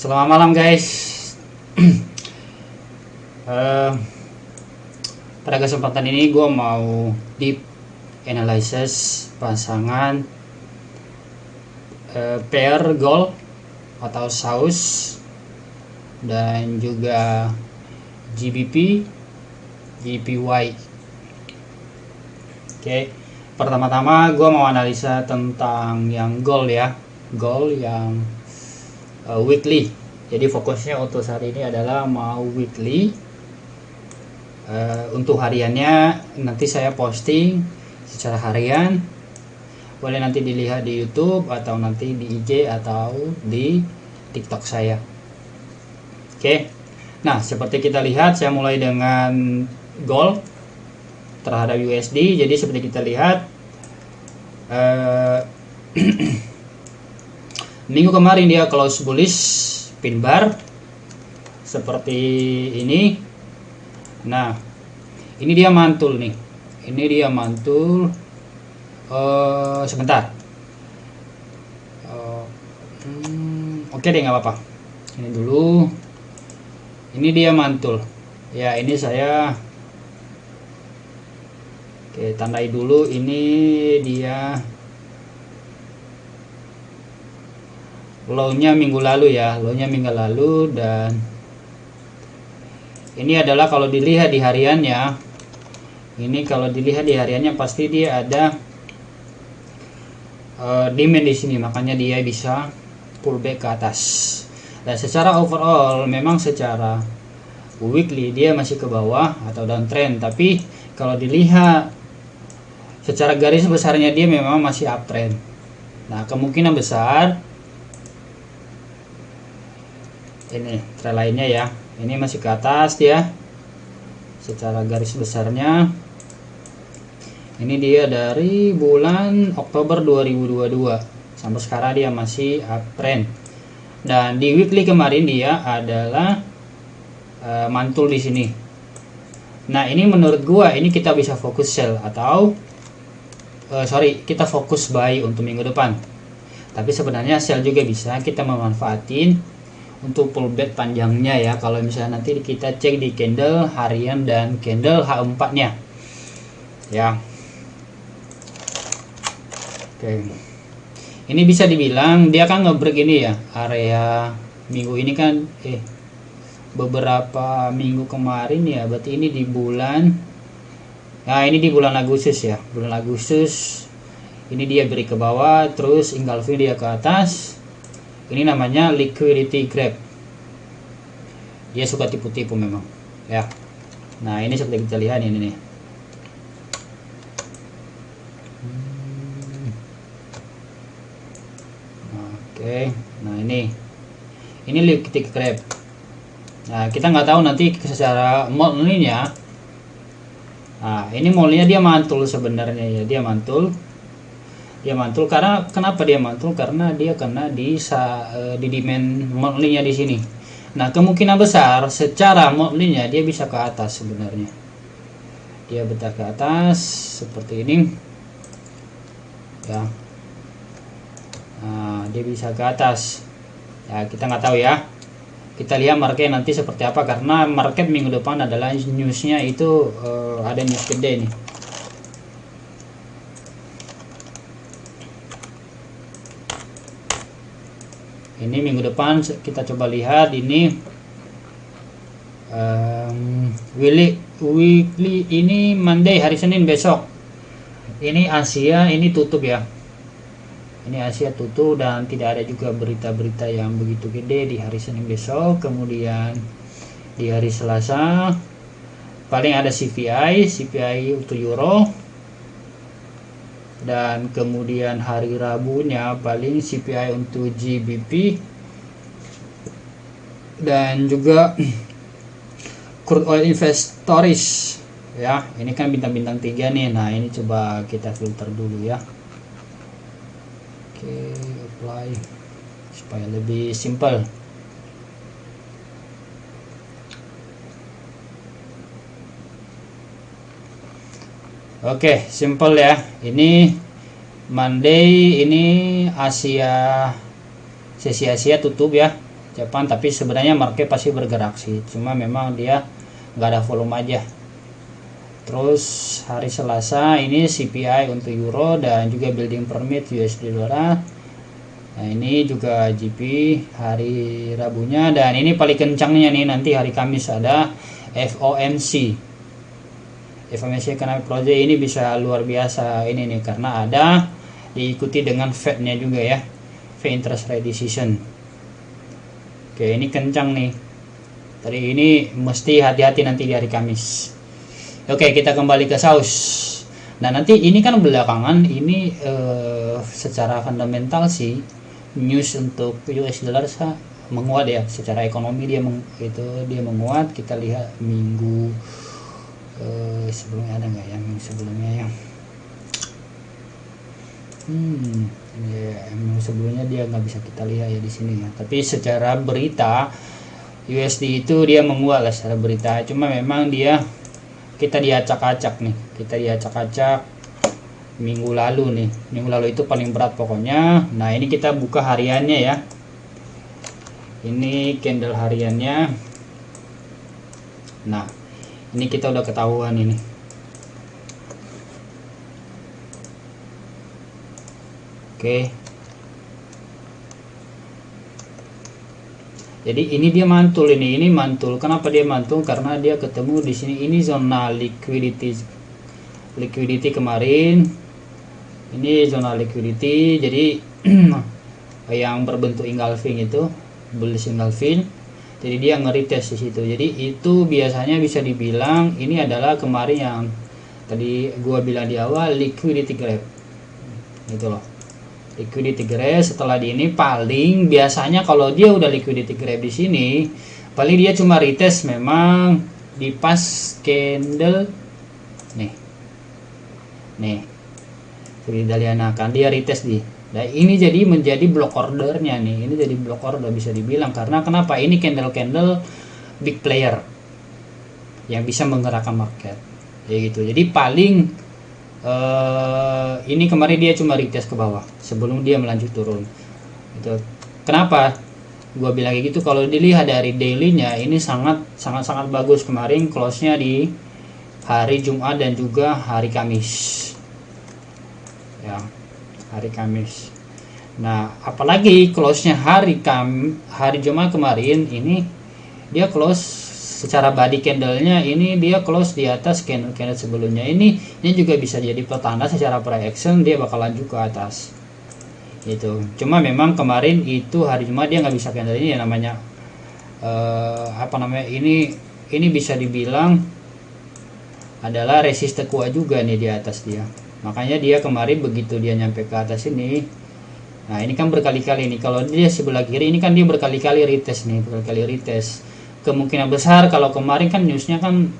Selamat malam guys. Eh, Pada kesempatan ini gue mau deep analysis pasangan pair gold atau saus dan juga GBP GPY. Oke, pertama-tama gue mau analisa tentang yang gold ya, gold yang weekly. Jadi fokusnya untuk hari ini adalah mau weekly. Untuk hariannya nanti saya posting secara harian, boleh nanti dilihat di YouTube atau nanti di IG atau di TikTok saya. Oke, nah seperti kita lihat, saya mulai dengan gold terhadap USD. Jadi seperti kita lihat minggu kemarin dia close bullish pin bar seperti ini. Nah, ini dia mantul nih. Ini dia mantul. Sebentar. Oke deh, nggak apa-apa. Ini dulu. Ini dia mantul. Ya, ini saya. Oke, tandai dulu. Ini dia low-nya minggu lalu ya. Low-nya minggu lalu, dan ini adalah kalau dilihat di hariannya. Ini kalau dilihat di hariannya pasti dia ada demand di sini, makanya dia bisa pullback ke atas. Dan secara overall memang secara weekly dia masih ke bawah atau downtrend, tapi kalau dilihat secara garis besarnya dia memang masih uptrend. Nah, kemungkinan besar ini trend lainnya ya, ini masih ke atas dia secara garis besarnya. Ini dia dari bulan Oktober 2022 sampai sekarang dia masih uptrend. Dan di weekly kemarin dia adalah mantul di sini. Nah, ini menurut gua ini kita bisa fokus sell atau kita fokus buy untuk minggu depan. Tapi sebenarnya sell juga bisa kita memanfaatin untuk pullback panjangnya ya, kalau misalnya nanti kita cek di candle harian dan candle H4 nya ya. Oke, ini bisa dibilang dia kan ngebreak ini ya, area minggu ini kan beberapa minggu kemarin ya, berarti ini di bulan, nah ini di bulan Agustus ya, bulan Agustus ini dia break ke bawah terus engulfing dia ke atas. Ini namanya liquidity grab. Dia suka tipu-tipu memang ya. Nah, ini seperti kita lihat ini nih. Oke, nah ini liquidity grab. Nah, kita nggak tahu nanti secara mall-nya. Nah, ini mall-nya dia mantul sebenarnya ya, dia mantul karena kenapa dia mantul? Karena dia kena di demand monthly-nya di sini. Nah, kemungkinan besar secara monthly-nya dia bisa ke atas sebenarnya. Dia betah ke atas seperti ini. Ya. Nah, dia bisa ke atas. Ya, kita nggak tahu ya. Kita lihat market nanti seperti apa, karena market minggu depan adalah newsnya itu ada news gede nih. Ini minggu depan kita coba lihat ini weekly ini Monday, hari Senin besok. Ini Asia ini tutup ya. Ini Asia tutup dan tidak ada juga berita-berita yang begitu gede di hari Senin besok. Kemudian di hari Selasa paling ada CPI untuk euro. Dan kemudian hari Rabunya paling CPI untuk GBP dan juga crude oil inventories ya. Ini kan bintang-bintang 3 nih. Nah, ini coba kita filter dulu ya. Oke, apply supaya lebih simple. Oke, simple ya. Ini Monday, ini Asia, sesi Asia tutup ya. Jepang, tapi sebenarnya market pasti bergerak sih, cuma memang dia nggak ada volume aja. Terus hari Selasa ini CPI untuk euro dan juga building permit USD dollar. Nah ini juga GP hari Rabunya, dan ini paling kencangnya nih nanti hari Kamis ada FOMC. FOMC Economic Project ini bisa luar biasa ini nih, karena ada diikuti dengan Fed-nya juga ya, Fed interest rate decision. Oke, ini kencang nih. Tadi ini mesti hati-hati nanti di hari Kamis. Oke, kita kembali ke saus. Nah, nanti ini kan belakangan ini secara fundamental sih news untuk US dollar menguat ya, secara ekonomi dia menguat. Kita lihat minggu sebelumnya ada nggak ya, minggu sebelumnya ya. Minggu sebelumnya dia nggak bisa kita lihat ya di sini ya. Tapi secara berita USD itu dia menguat lah secara berita. Cuma memang kita diacak-acak nih, minggu lalu itu paling berat pokoknya. Nah ini kita buka hariannya ya, ini candle hariannya. Nah ini kita udah ketahuan ini. Oke, jadi ini dia mantul, ini mantul. Kenapa dia mantul? Karena dia ketemu di sini, ini zona liquidity kemarin. Ini zona liquidity, jadi yang berbentuk engulfing itu, bullish engulfing. Jadi dia nge-retest di situ. Jadi itu biasanya bisa dibilang ini adalah kemarin yang tadi gua bilang di awal, liquidity grab. Gitu loh. Liquidity grab setelah di ini paling biasanya kalau dia udah liquidity grab di sini paling dia cuma retest memang di pas candle nih Daliana kan dia retest di. Nah ini jadi menjadi block ordernya nih, ini jadi block order bisa dibilang, karena kenapa? Ini candle big player yang bisa menggerakkan market ya gitu. Jadi paling ini kemarin dia cuma retest ke bawah sebelum dia melanjut turun. Itu kenapa gua bilang kayak gitu? Kalau dilihat dari daily-nya ini sangat bagus kemarin close-nya di hari Jumat dan juga hari Kamis. Ya, hari Kamis. Nah, apalagi close-nya hari Jumat kemarin ini dia close secara body candle-nya, ini dia close di atas candle sebelumnya. Ini juga bisa jadi pertanda secara price action dia bakal lanjut ke atas gitu. Cuma memang kemarin itu hari Jumat dia nggak bisa candle ini ya, namanya ini bisa dibilang adalah resisten kuat juga nih di atas dia. Makanya dia kemarin begitu dia nyampe ke atas ini, nah ini kan berkali-kali nih, kalau dia sebelah kiri ini kan dia berkali-kali retest. Kemungkinan besar kalau kemarin kan newsnya kan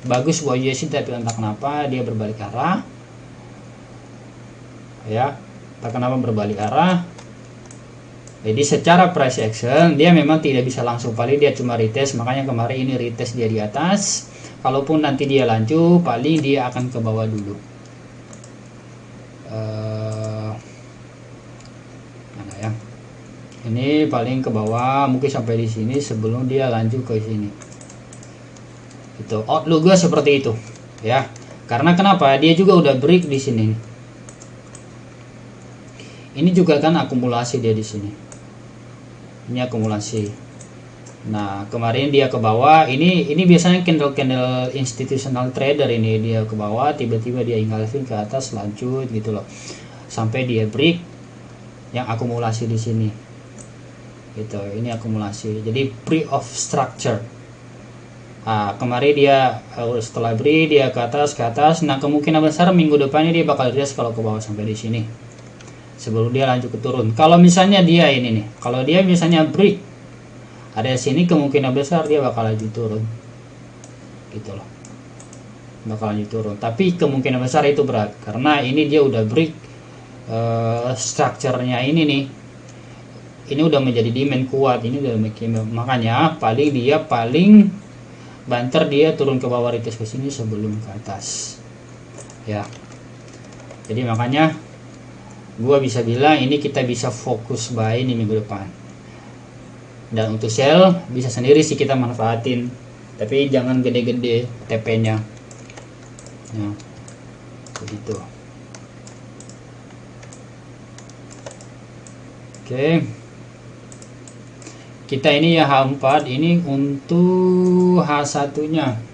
bagus buat USD, tapi entah kenapa dia berbalik arah ya, entah kenapa berbalik arah. Jadi secara price action dia memang tidak bisa langsung, paling dia cuma retest. Makanya kemarin ini retest dia di atas. Kalaupun nanti dia lanjut paling dia akan ke bawah dulu. Mana ya, ini paling ke bawah mungkin sampai di sini sebelum dia lanjut ke sini. Itu outlook gue seperti itu ya, karena kenapa? Dia juga udah break di sini. Ini juga kan akumulasi dia di sini. Ini akumulasi. Nah kemarin dia ke bawah. Ini biasanya candle institutional trader, ini dia ke bawah tiba-tiba dia engulfing ke atas lanjut gitu loh, sampai dia break yang akumulasi di sini. Gitu, ini akumulasi. Jadi break of structure. Nah, kemarin dia setelah break dia ke atas. Nah kemungkinan besar minggu depannya dia bakal retest kalau ke bawah sampai di sini sebelum dia lanjut ke turun. Kalau misalnya dia ini nih, kalau dia misalnya break ada di sini, kemungkinan besar dia bakal lanjut turun gitu loh, bakal lanjut turun. Tapi kemungkinan besar itu berat karena ini dia udah break structure-nya ini nih, ini udah menjadi demand kuat, ini udah makanya paling banter dia turun ke bawah retest ke sini sebelum ke atas ya. Jadi makanya gua bisa bilang ini kita bisa fokus buy ini minggu depan. Dan untuk sell bisa sendiri sih kita manfaatin, tapi jangan gede-gede TP-nya. Ya, begitu. Oke. Kita ini ya H4 ini untuk H1-nya.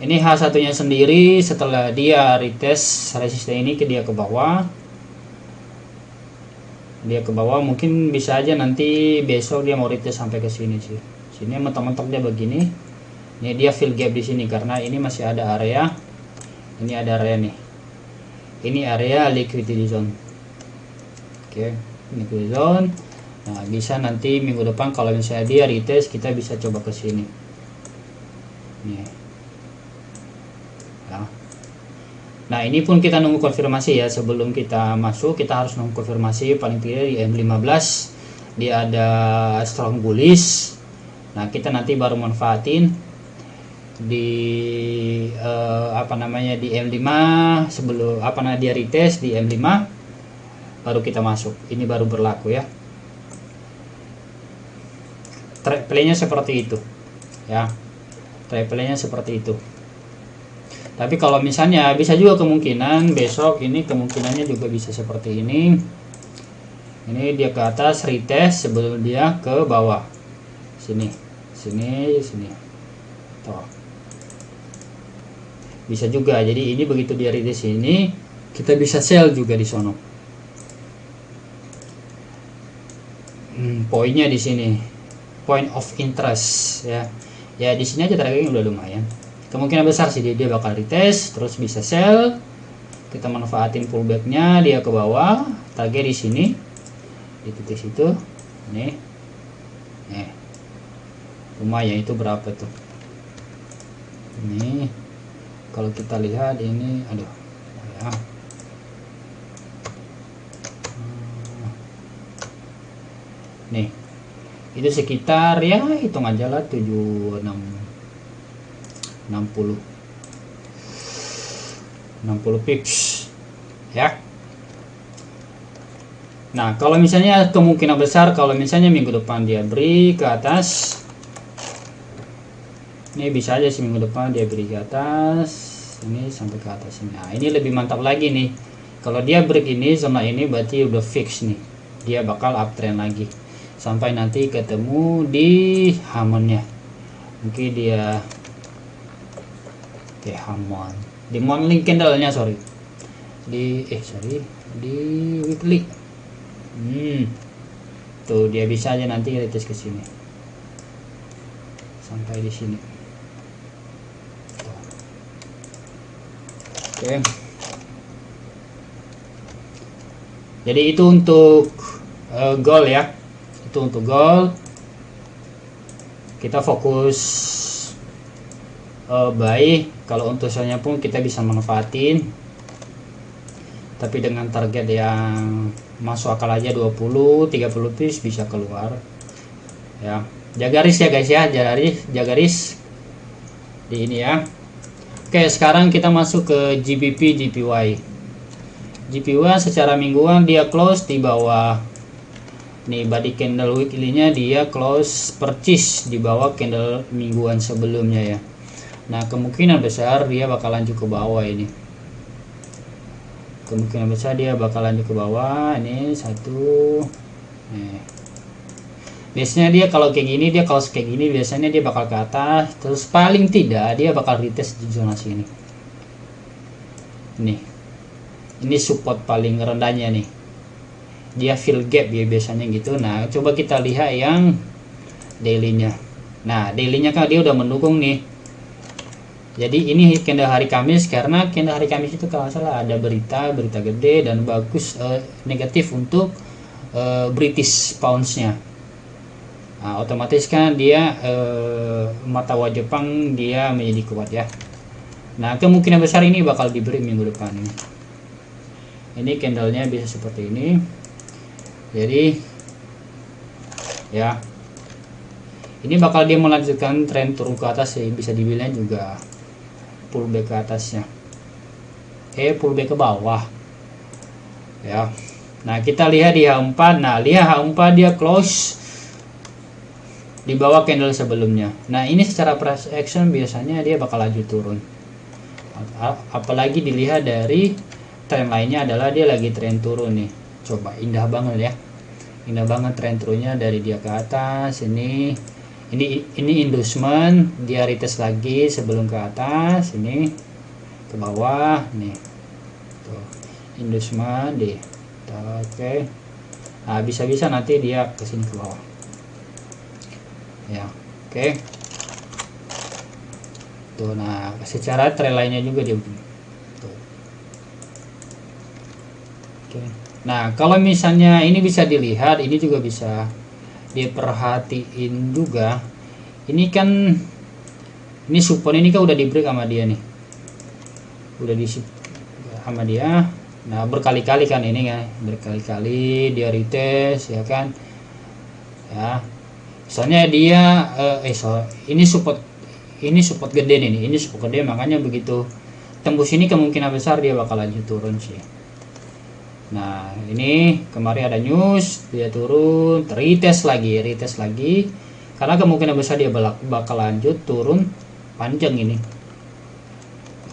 Ini H1-nya sendiri setelah dia retest resisten ini dia ke bawah. Dia ke bawah, mungkin bisa aja nanti besok dia mau retest sampai ke sini sih. Sini mentok-mentok dia begini. Ini dia fill gap di sini karena ini masih ada area. Ini ada area nih. Ini area liquidity zone. Oke, liquidity zone. Nah, bisa nanti minggu depan kalau misalnya dia retest kita bisa coba ke sini. Nih. Nah, ini pun kita nunggu konfirmasi ya. Sebelum kita masuk kita harus nunggu konfirmasi paling tidak di M15 dia ada strong bullish. Nah, kita nanti baru manfaatin di di M5 sebelum dia retest di M5 baru kita masuk. Ini baru berlaku ya. Trade play-nya seperti itu. Ya. Trade play-nya seperti itu. Tapi kalau misalnya bisa juga kemungkinan besok ini kemungkinannya juga bisa seperti ini. Ini dia ke atas retest sebelum dia ke bawah. Sini. Tuh. Bisa juga. Jadi ini begitu dia retest ini kita bisa sell juga di sono. Poinnya di sini. Point of interest ya. Ya di sini aja targetnya udah lumayan. Kemungkinan besar sih dia bakal retest terus bisa sell. Kita manfaatin pullbacknya dia ke bawah, target di sini di titik situ. Nih lumayan. Itu berapa tuh ini kalau kita lihat ini ya. Nih itu sekitar ya hitung aja lah 60 pips ya. Nah, kalau misalnya kemungkinan besar kalau misalnya minggu depan dia beri ke atas, ini bisa aja sih minggu depan dia beri ke atas ini sampai ke atas ini. Nah, ini lebih mantap lagi nih. Kalau dia break ini zona ini berarti udah fix nih, dia bakal uptrend lagi sampai nanti ketemu di Hammondnya. Mungkin dia Hammond di morning candle-nya di weekly. Tuh dia bisa aja nanti retest ke sini sampai di sini. Oke. Jadi itu untuk gold ya. Itu untuk gold. Kita fokus buy. Kalau untuk sellnya pun kita bisa manfaatin, tapi dengan target yang masuk akal aja 20-30 piece bisa keluar ya. Jaga risk ya guys ya, jaga risk di ini ya. Oke, sekarang kita masuk ke GBP JPY. JPY secara mingguan dia close di bawah nih, body candle weekly-nya dia close purchase di bawah candle mingguan sebelumnya ya. Nah, kemungkinan besar dia bakal lanjut ke bawah ini. Kemungkinan besar dia bakal lanjut ke bawah. Ini satu. Biasanya dia kalau kayak gini, biasanya dia bakal ke atas. Terus paling tidak dia bakal retest di zona sini. Nih. Ini support paling rendahnya nih. Dia fill gap ya biasanya gitu. Nah, coba kita lihat yang daily-nya. Nah, daily-nya kan dia udah mendukung nih. Jadi ini candle hari Kamis, karena candle hari Kamis itu kalau salah ada berita gede dan bagus negatif untuk British pounds-nya. Nah, otomatis kan dia mata uang Jepang dia menjadi kuat ya. Nah, kemungkinan besar ini bakal diberi minggu depan ini. Ini candlenya bisa seperti ini. Jadi ya Ini bakal dia melanjutkan tren turun ke atas sih, bisa dibilang juga pullback ke atasnya. Pullback ke bawah. Ya. Nah, kita lihat di H4. Nah, lihat H4 dia close di bawah candle sebelumnya. Nah, ini secara price action biasanya dia bakal lanjut turun. Apalagi dilihat dari tren lainnya adalah dia lagi tren turun nih. Coba indah banget ya. Indah banget tren turunnya dari dia ke atas. Ini inducement, dia retest lagi sebelum ke atas, ini ke bawah nih. Tuh, inducement di. Oke. Nah, bisa-bisa nanti dia ke sini ke bawah. Ya, oke. Tuh, nah secara tren lainnya juga dia begini. Tuh. Oke. Nah, kalau misalnya ini bisa dilihat, ini juga bisa diperhatiin juga. Ini kan ini support ini kan udah di break sama dia nih. Udah di sama dia. Nah, berkali-kali kan ini kan, berkali-kali dia retest ya kan. Ya. Soalnya dia ini support gede nih, ini support gede, makanya begitu tembus ini kemungkinan besar dia bakal lanjut turun sih. Nah, ini kemarin ada news dia turun, retest lagi, karena kemungkinan besar dia bakal lanjut turun panjang ini.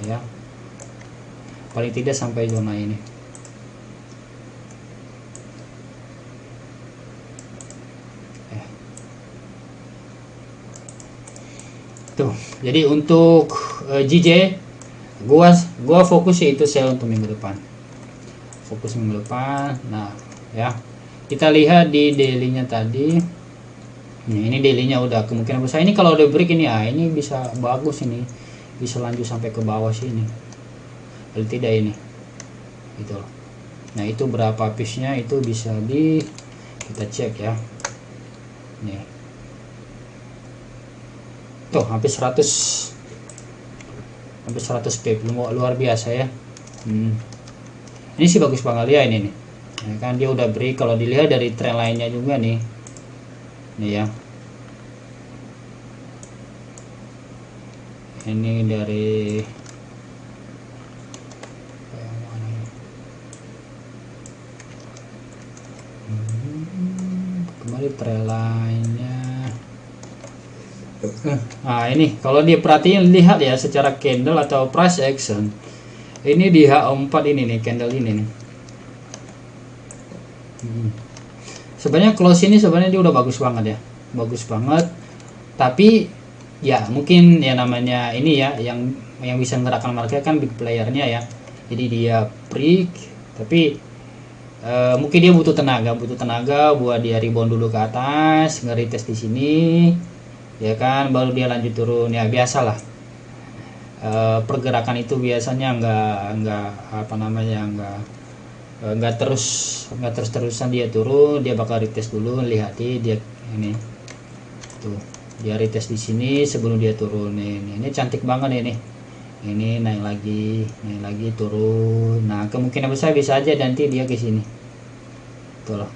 Ya. Paling tidak sampai zona ini. Tuh, jadi untuk JJ gua fokus itu sell untuk minggu depan. Fokus minggu depan. Nah, ya. Kita lihat di daily-nya tadi. Nah, ini daily-nya udah kemungkinan besar ini kalau udah break ini ini bisa bagus ini. Bisa lanjut sampai ke bawah sini. Kalau tidak ini. Gitu loh. Nah, itu berapa piece-nya itu bisa kita cek ya. Nih. Tuh hampir 100 pip, luar biasa ya. Ini sih bagus banget ya ini nih ya kan, dia udah break. Kalau dilihat dari tren lainnya juga nih ya, ini dari kemarin tren lainnya. Nah, ini kalau diperhatiin, lihat ya secara candle atau price action. Ini di H4 ini nih, candle ini nih. Sebenarnya close ini sebenarnya dia udah bagus banget ya. Bagus banget. Tapi ya mungkin ya namanya ini ya, yang bisa menggerakkan market kan big playernya ya. Jadi dia break, tapi mungkin dia butuh tenaga buat dia rebound dulu ke atas, nge-retest di sini. Ya kan, baru dia lanjut turun ya, biasalah. Pergerakan itu biasanya nggak terus-terusan dia turun, dia bakal retest dulu, lihati dia ini tuh, dia retest di sini sebelum dia turun. Ini cantik banget ini naik lagi turun. Nah, kemungkinan besar bisa aja nanti dia ke sini tuh loh,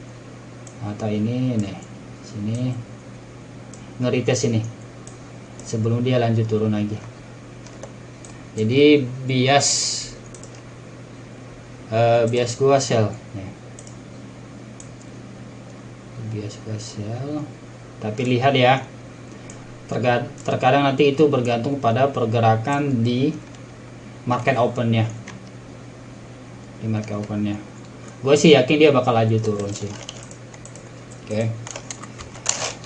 atau ini nih sini nge-retest ini sebelum dia lanjut turun lagi. Jadi bias gua sell nih. Bias gua sell, tapi lihat ya, terkadang nanti itu bergantung pada pergerakan di market opennya. Gue sih yakin dia bakal lanjut turun sih. Oke.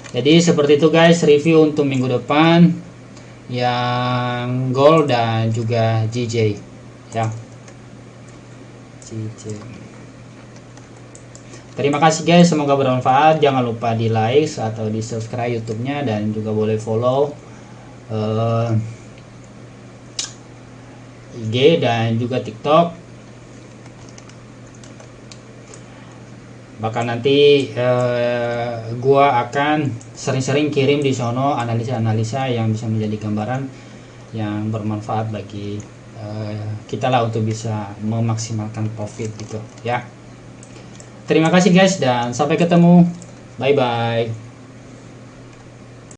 Jadi seperti itu guys, review untuk minggu depan yang gold dan juga JJ ya. JJ. Terima kasih guys, semoga bermanfaat. Jangan lupa di like atau di subscribe YouTube-nya, dan juga boleh follow IG dan juga TikTok. Bahkan nanti gua akan sering-sering kirim di sono analisa-analisa yang bisa menjadi gambaran yang bermanfaat bagi kita lah untuk bisa memaksimalkan profit gitu ya. Terima kasih guys, dan sampai ketemu. Bye bye.